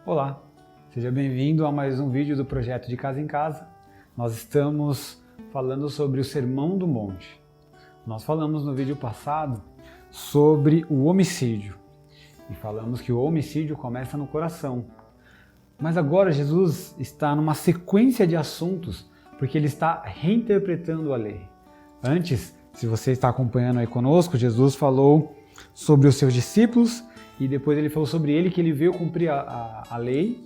Olá, seja bem-vindo a mais um vídeo do projeto de Casa em Casa. Nós estamos falando sobre o Sermão do Monte. Nós falamos no vídeo passado sobre o homicídio e falamos que o homicídio começa no coração. Mas agora Jesus está numa sequência de assuntos porque ele está reinterpretando a lei. Antes, se você está acompanhando aí conosco, Jesus falou sobre os seus discípulos e depois ele falou sobre ele, que ele veio cumprir a lei.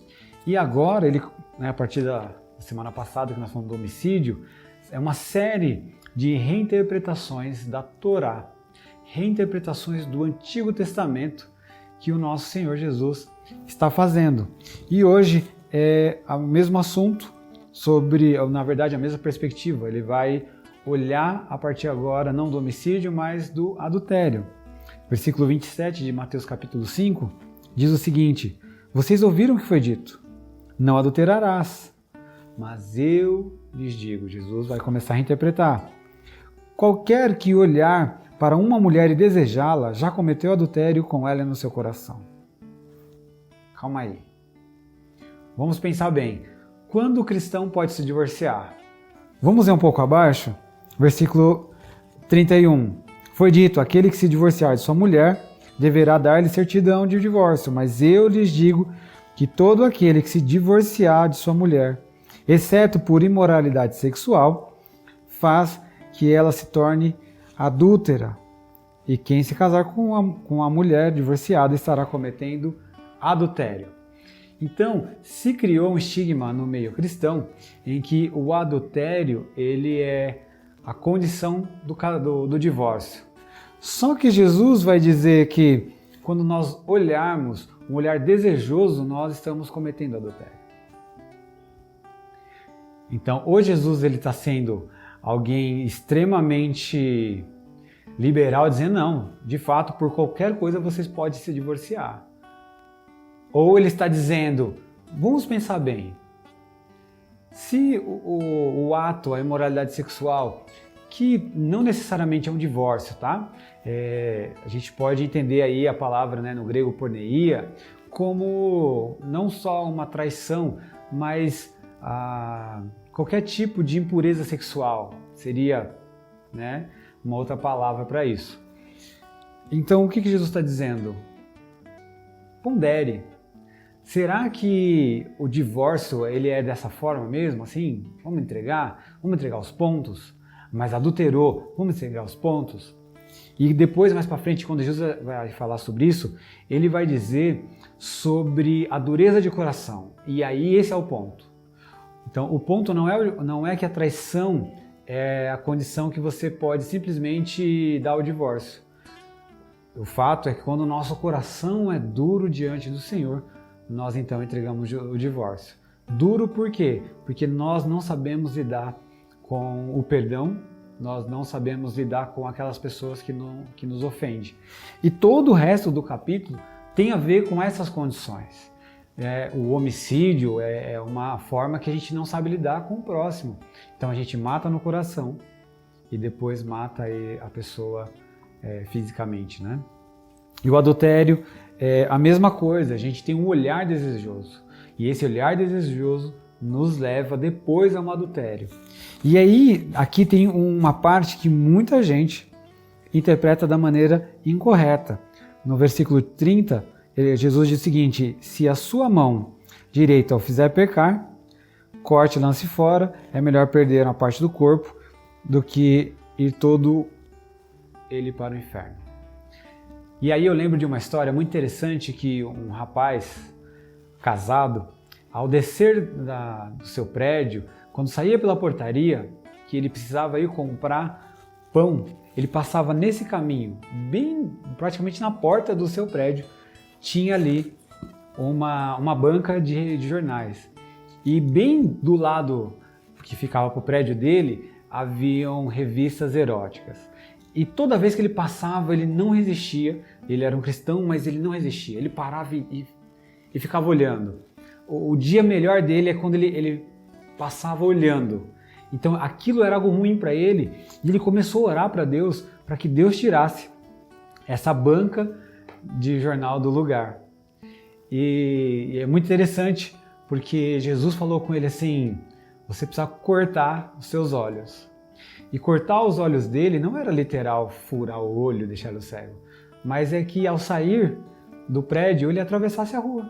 E agora, ele, a partir da semana passada que nós falamos do homicídio, é uma série de reinterpretações da Torá, reinterpretações do Antigo Testamento que o nosso Senhor Jesus está fazendo. E hoje é o mesmo assunto, sobre, na verdade, a mesma perspectiva. Ele vai olhar a partir agora não do homicídio, mas do adultério. Versículo 27 de Mateus capítulo 5 diz o seguinte: vocês ouviram o que foi dito, não adulterarás. Mas eu lhes digo, Jesus vai começar a interpretar, qualquer que olhar para uma mulher e desejá-la, já cometeu adultério com ela no seu coração. Calma aí. Vamos pensar bem. Quando o cristão pode se divorciar? Vamos ler um pouco abaixo? Versículo 31. Foi dito, aquele que se divorciar de sua mulher deverá dar-lhe certidão de divórcio, mas eu lhes digo que todo aquele que se divorciar de sua mulher, exceto por imoralidade sexual, faz que ela se torne adúltera. E quem se casar com a mulher divorciada estará cometendo adultério. Então, se criou um estigma no meio cristão em que o adultério ele é a condição do divórcio. Só que Jesus vai dizer que quando nós olharmos um olhar desejoso, nós estamos cometendo adultério. Então, hoje Jesus está sendo alguém extremamente liberal, dizendo não, de fato, por qualquer coisa vocês podem se divorciar. Ou ele está dizendo, vamos pensar bem, se o ato, a imoralidade sexual, que não necessariamente é um divórcio, tá? A gente pode entender aí a palavra, né, no grego porneia, como não só uma traição, mas qualquer tipo de impureza sexual seria, né, uma outra palavra para isso. Então, o que Jesus está dizendo? Pondere. Será que o divórcio ele é dessa forma mesmo? Assim, vamos entregar os pontos, mas adulterou, vamos entregar os pontos? E depois, mais para frente, quando Jesus vai falar sobre isso, ele vai dizer sobre a dureza de coração. E aí esse é o ponto. Então, o ponto não é que a traição é a condição que você pode simplesmente dar o divórcio. O fato é que quando o nosso coração é duro diante do Senhor, nós então entregamos o divórcio. Duro por quê? Porque nós não sabemos lidar com o perdão, nós não sabemos lidar com aquelas pessoas que nos ofendem. E todo o resto do capítulo tem a ver com essas condições. O homicídio é uma forma que a gente não sabe lidar com o próximo. Então a gente mata no coração e depois mata a pessoa fisicamente, né? E o adultério é a mesma coisa, a gente tem um olhar desejoso. E esse olhar desejoso nos leva depois a um adultério. E aí, aqui tem uma parte que muita gente interpreta da maneira incorreta. No versículo 30, Jesus diz o seguinte: se a sua mão direita o fizer pecar, corte e lance fora, é melhor perder uma parte do corpo do que ir todo ele para o inferno. E aí eu lembro de uma história muito interessante que um rapaz casado, ao descer do seu prédio, quando saía pela portaria, que ele precisava ir comprar pão, ele passava nesse caminho, bem praticamente na porta do seu prédio, tinha ali uma banca de jornais. E bem do lado que ficava para o prédio dele, haviam revistas eróticas. E toda vez que ele passava, ele não resistia. Ele era um cristão, mas ele não resistia. Ele parava e ficava olhando. O dia melhor dele é quando ele passava olhando. Então aquilo era algo ruim para ele. E ele começou a orar para Deus, para que Deus tirasse essa banca de jornal do lugar. E é muito interessante, porque Jesus falou com ele assim, você precisa cortar os seus olhos. E cortar os olhos dele não era literal furar o olho, deixar ele cego, mas é que ao sair do prédio ele atravessasse a rua,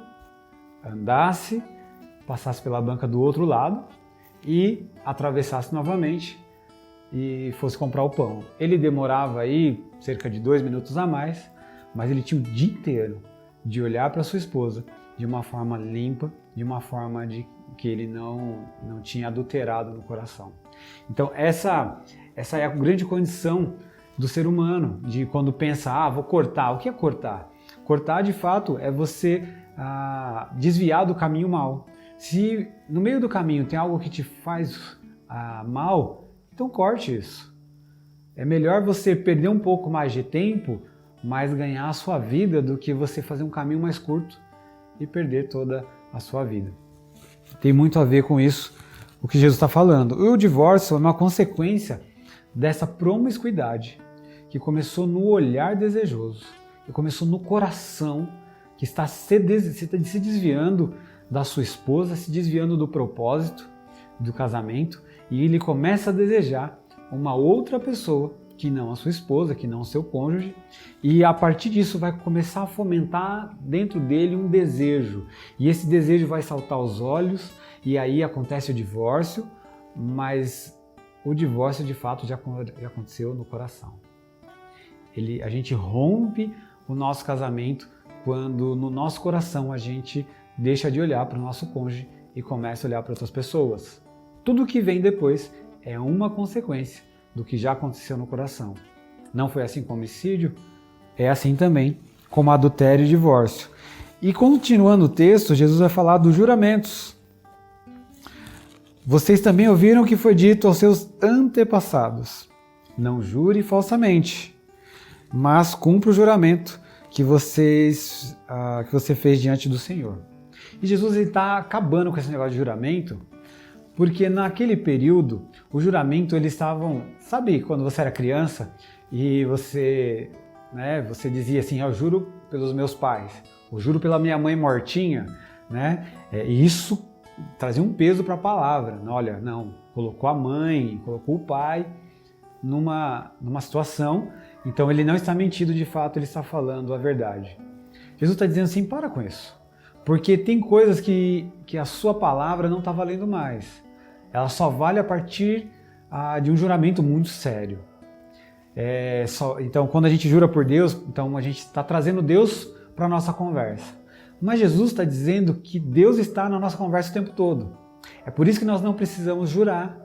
andasse, passasse pela banca do outro lado e atravessasse novamente e fosse comprar o pão. Ele demorava aí cerca de 2 minutos a mais, mas ele tinha o dia inteiro de olhar para sua esposa de uma forma limpa, de uma forma de que ele não tinha adulterado no coração. Então essa é a grande condição do ser humano, de quando pensa, vou cortar. O que é cortar? Cortar, de fato, é você desviar do caminho mal. Se no meio do caminho tem algo que te faz mal, então corte isso. É melhor você perder um pouco mais de tempo, mas ganhar a sua vida, do que você fazer um caminho mais curto e perder toda a sua vida. Tem muito a ver com isso, o que Jesus está falando. O divórcio é uma consequência dessa promiscuidade que começou no olhar desejoso, que começou no coração, que está se desviando da sua esposa, se desviando do propósito do casamento, e ele começa a desejar uma outra pessoa, que não a sua esposa, que não o seu cônjuge, e a partir disso vai começar a fomentar dentro dele um desejo, e esse desejo vai saltar aos olhos, e aí acontece o divórcio, mas o divórcio de fato já aconteceu no coração. A gente rompe o nosso casamento quando no nosso coração a gente deixa de olhar para o nosso cônjuge e começa a olhar para outras pessoas. Tudo que vem depois é uma consequência do que já aconteceu no coração. Não foi assim com o homicídio? É assim também como adultério e divórcio. E continuando o texto, Jesus vai falar dos juramentos. Vocês também ouviram o que foi dito aos seus antepassados. Não jure falsamente, mas cumpra o juramento que você fez diante do Senhor. E Jesus está acabando com esse negócio de juramento, porque naquele período, o juramento, eles estavam... Sabe quando você era criança e você dizia assim, eu juro pelos meus pais, eu juro pela minha mãe mortinha, né? E isso trazia um peso para a palavra. Olha, não, colocou a mãe, colocou o pai numa situação, então ele não está mentindo, de fato, ele está falando a verdade. Jesus está dizendo assim, para com isso, porque tem coisas que a sua palavra não está valendo mais. Ela só vale a partir de um juramento muito sério. Então, quando a gente jura por Deus, então a gente está trazendo Deus para a nossa conversa. Mas Jesus está dizendo que Deus está na nossa conversa o tempo todo. É por isso que nós não precisamos jurar.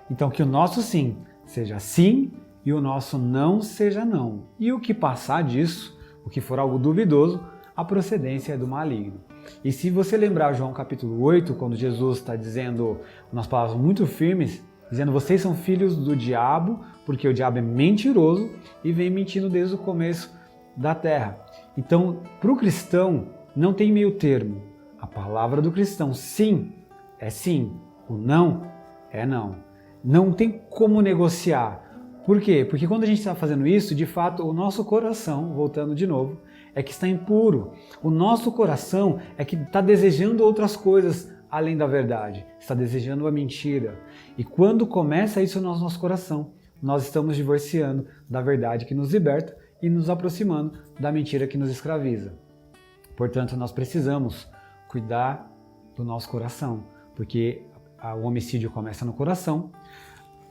Então, que o nosso sim seja sim e o nosso não seja não. E o que passar disso, o que for algo duvidoso, a procedência é do maligno. E se você lembrar João capítulo 8, quando Jesus está dizendo umas palavras muito firmes, dizendo, vocês são filhos do diabo, porque o diabo é mentiroso e vem mentindo desde o começo da terra. Então, para o cristão, não tem meio termo. A palavra do cristão, sim, é sim. O não, é não. Não tem como negociar. Por quê? Porque quando a gente está fazendo isso, de fato, o nosso coração, voltando de novo, é que está impuro. O nosso coração é que está desejando outras coisas além da verdade. Está desejando a mentira. E quando começa isso no nosso coração, nós estamos divorciando da verdade que nos liberta e nos aproximando da mentira que nos escraviza. Portanto, nós precisamos cuidar do nosso coração, porque o homicídio começa no coração,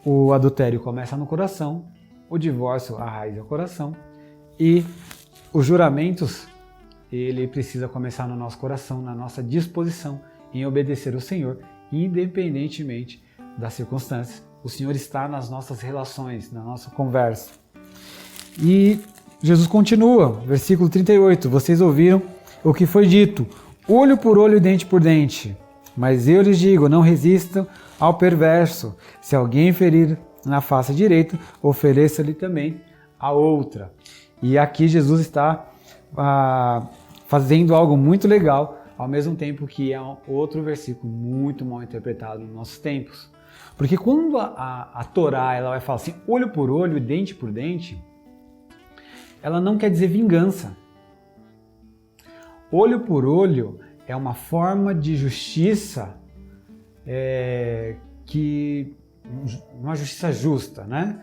o adultério começa no coração, o divórcio, a raiz é o coração, e os juramentos, ele precisa começar no nosso coração, na nossa disposição em obedecer ao Senhor, independentemente das circunstâncias. O Senhor está nas nossas relações, na nossa conversa. E Jesus continua, versículo 38, vocês ouviram o que foi dito, olho por olho e dente por dente. Mas eu lhes digo, não resistam ao perverso. Se alguém ferir na face direita, ofereça-lhe também a outra. E aqui Jesus está fazendo algo muito legal, ao mesmo tempo que é outro versículo muito mal interpretado nos nossos tempos. Porque quando a Torá ela vai falar assim, olho por olho e dente por dente, ela não quer dizer vingança. olho por olho é uma forma de justiça uma justiça justa, né?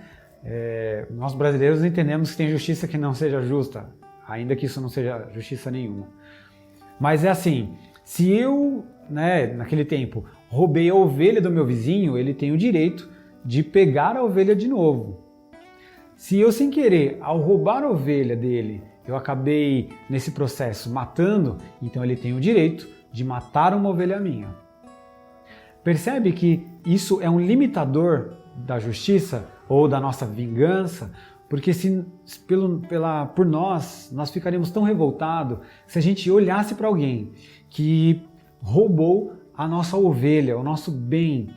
Nós brasileiros entendemos que tem justiça que não seja justa, ainda que isso não seja justiça nenhuma. Mas é assim, se eu, naquele tempo, roubei a ovelha do meu vizinho, ele tem o direito de pegar a ovelha de novo. Se eu, sem querer, ao roubar a ovelha dele, eu acabei, nesse processo, matando, então ele tem o direito de matar uma ovelha minha. Percebe que isso é um limitador da justiça ou da nossa vingança? Porque por nós ficaríamos tão revoltados se a gente olhasse para alguém que roubou a nossa ovelha, o nosso bem,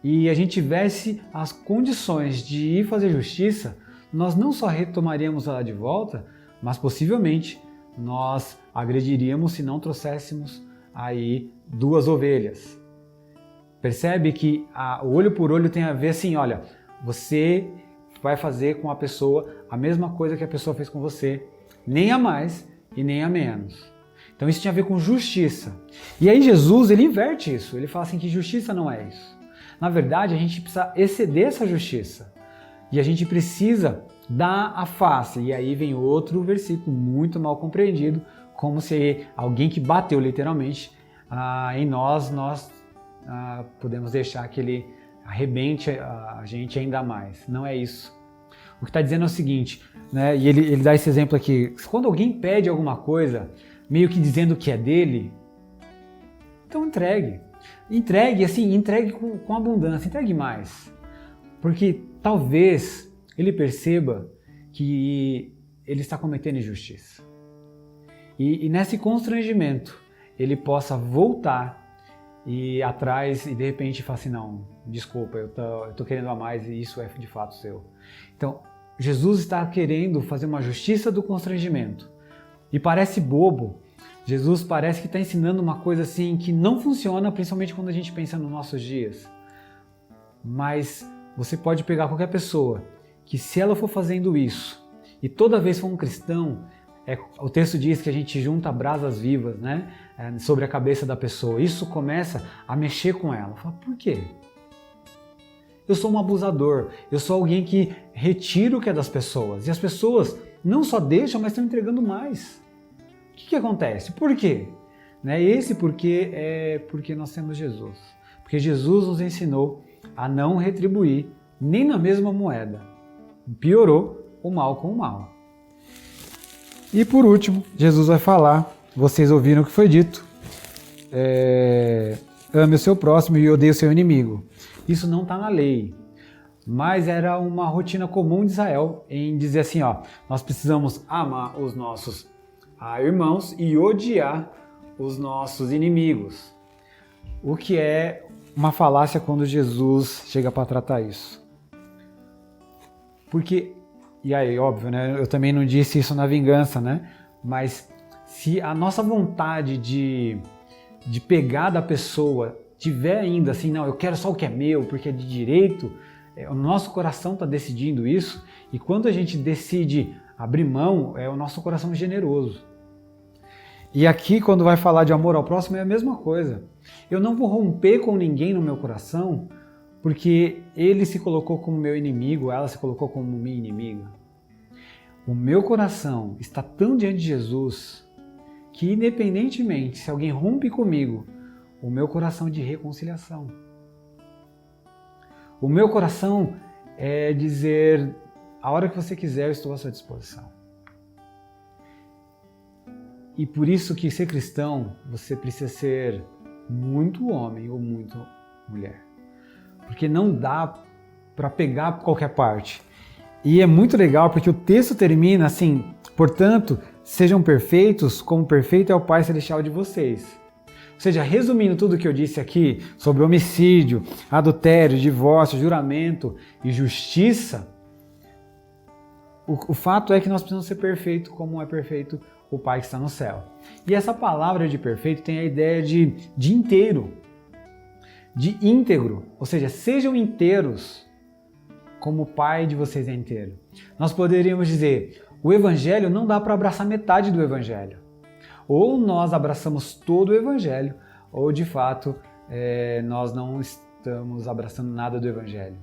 e a gente tivesse as condições de ir fazer justiça, nós não só retomaríamos ela de volta, mas possivelmente nós agrediríamos se não trouxéssemos aí 2 ovelhas. Percebe que o olho por olho tem a ver assim, olha, você vai fazer com a pessoa a mesma coisa que a pessoa fez com você, nem a mais e nem a menos. Então isso tinha a ver com justiça. E aí Jesus, ele inverte isso, ele fala assim que justiça não é isso. Na verdade, a gente precisa exceder essa justiça. E a gente precisa dar a face. E aí vem outro versículo muito mal compreendido, como se alguém que bateu literalmente em nós podemos deixar que ele arrebente a gente ainda mais. Não é isso. O que está dizendo é o seguinte, né? E ele dá esse exemplo aqui. Quando alguém pede alguma coisa, meio que dizendo que é dele, então entregue. Entregue com abundância, entregue mais. Porque talvez ele perceba que ele está cometendo injustiça. E nesse constrangimento, ele possa voltar e ir atrás e de repente falar assim, não, desculpa, eu tô querendo a mais e isso é de fato seu. Então, Jesus está querendo fazer uma justiça do constrangimento. E parece bobo, Jesus parece que está ensinando uma coisa assim que não funciona, principalmente quando a gente pensa nos nossos dias. Mas você pode pegar qualquer pessoa que se ela for fazendo isso e toda vez for um cristão, o texto diz que a gente junta brasas vivas, né, sobre a cabeça da pessoa. Isso começa a mexer com ela. Fala, por quê? Eu sou um abusador, eu sou alguém que retira o que é das pessoas. E as pessoas não só deixam, mas estão entregando mais. O que acontece? Por quê? Esse porquê é porque nós temos Jesus. Porque Jesus nos ensinou a não retribuir nem na mesma moeda. Piorou o mal com o mal. E por último, Jesus vai falar, vocês ouviram o que foi dito, ame o seu próximo e odeie o seu inimigo. Isso não está na lei, mas era uma rotina comum de Israel em dizer assim, nós precisamos amar os nossos irmãos e odiar os nossos inimigos. O que é uma falácia quando Jesus chega para tratar isso. Porque, e aí, óbvio, né? Eu também não disse isso na vingança, né? Mas se a nossa vontade de pegar da pessoa tiver ainda assim, não, eu quero só o que é meu, porque é de direito, o nosso coração está decidindo isso, e quando a gente decide abrir mão, é o nosso coração generoso. E aqui, quando vai falar de amor ao próximo, é a mesma coisa. Eu não vou romper com ninguém no meu coração, porque ele se colocou como meu inimigo, ela se colocou como minha inimiga. O meu coração está tão diante de Jesus, que independentemente se alguém rompe comigo, o meu coração é de reconciliação. O meu coração é dizer, a hora que você quiser, eu estou à sua disposição. E por isso que ser cristão, você precisa ser muito homem ou muito mulher. Porque não dá para pegar qualquer parte. E é muito legal porque o texto termina assim, portanto, sejam perfeitos como perfeito é o Pai Celestial de vocês. Ou seja, resumindo tudo que eu disse aqui sobre homicídio, adultério, divórcio, juramento e justiça, o fato é que nós precisamos ser perfeitos como é perfeito o Pai que está no céu. E essa palavra de perfeito tem a ideia de inteiro, de íntegro, ou seja, sejam inteiros como o Pai de vocês é inteiro. Nós poderíamos dizer, o Evangelho não dá para abraçar metade do Evangelho. Ou nós abraçamos todo o Evangelho, ou de fato nós não estamos abraçando nada do Evangelho.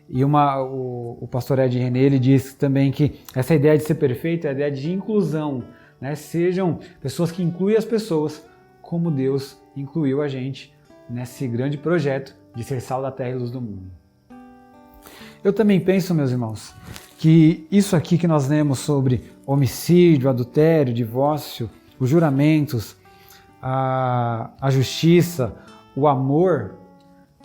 E o pastor Ed René, ele diz também que essa ideia de ser perfeito é a ideia de inclusão, né? Sejam pessoas que incluem as pessoas, como Deus incluiu a gente nesse grande projeto de ser sal da terra e luz do mundo. Eu também penso, meus irmãos, que isso aqui que nós lemos sobre homicídio, adultério, divórcio, os juramentos, a justiça, o amor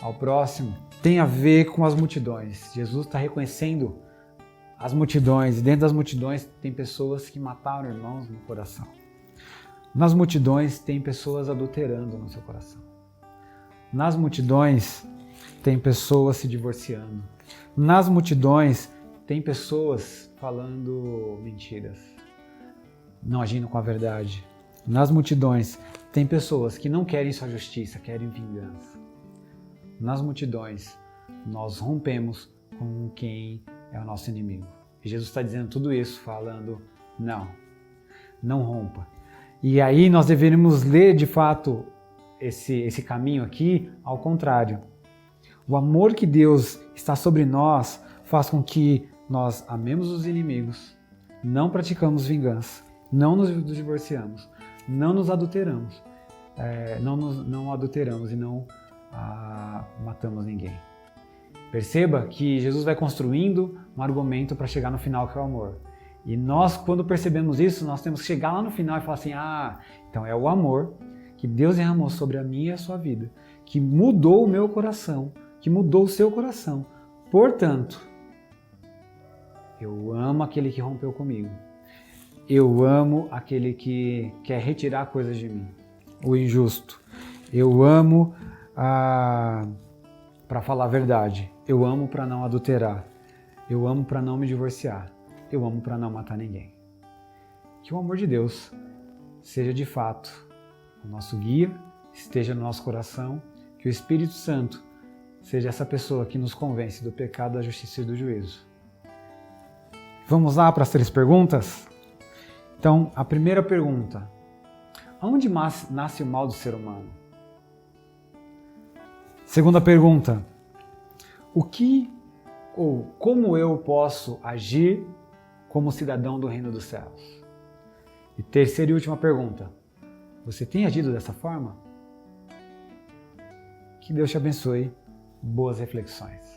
ao próximo, tem a ver com as multidões. Jesus está reconhecendo as multidões, e dentro das multidões tem pessoas que mataram irmãos no coração. Nas multidões tem pessoas adulterando no seu coração. Nas multidões tem pessoas se divorciando. Nas multidões tem pessoas falando mentiras, não agindo com a verdade. Nas multidões tem pessoas que não querem sua justiça, querem vingança. Nas multidões nós rompemos com quem é o nosso inimigo. E Jesus está dizendo tudo isso, falando, não rompa. E aí nós deveríamos ler de fato esse caminho aqui ao contrário. O amor que Deus está sobre nós faz com que nós amemos os inimigos, não praticamos vingança, não nos divorciamos, não nos adulteramos, não adulteramos e não matamos ninguém. Perceba que Jesus vai construindo um argumento para chegar no final, que é o amor. E nós, quando percebemos isso, nós temos que chegar lá no final e falar assim, então é o amor que Deus derramou sobre a minha e a sua vida, que mudou o meu coração, que mudou o seu coração. Portanto, eu amo aquele que rompeu comigo. Eu amo aquele que quer retirar coisas de mim, o injusto. Eu amo para falar a verdade. Eu amo para não adulterar. Eu amo para não me divorciar. Eu amo para não matar ninguém. Que o amor de Deus seja de fato o nosso guia, esteja no nosso coração, que o Espírito Santo seja essa pessoa que nos convence do pecado, da justiça e do juízo. Vamos lá para as 3 perguntas? Então, a primeira pergunta: aonde nasce o mal do ser humano? Segunda pergunta: o que ou como eu posso agir como cidadão do reino dos céus? E terceira e última pergunta: você tem agido dessa forma? Que Deus te abençoe. Boas reflexões.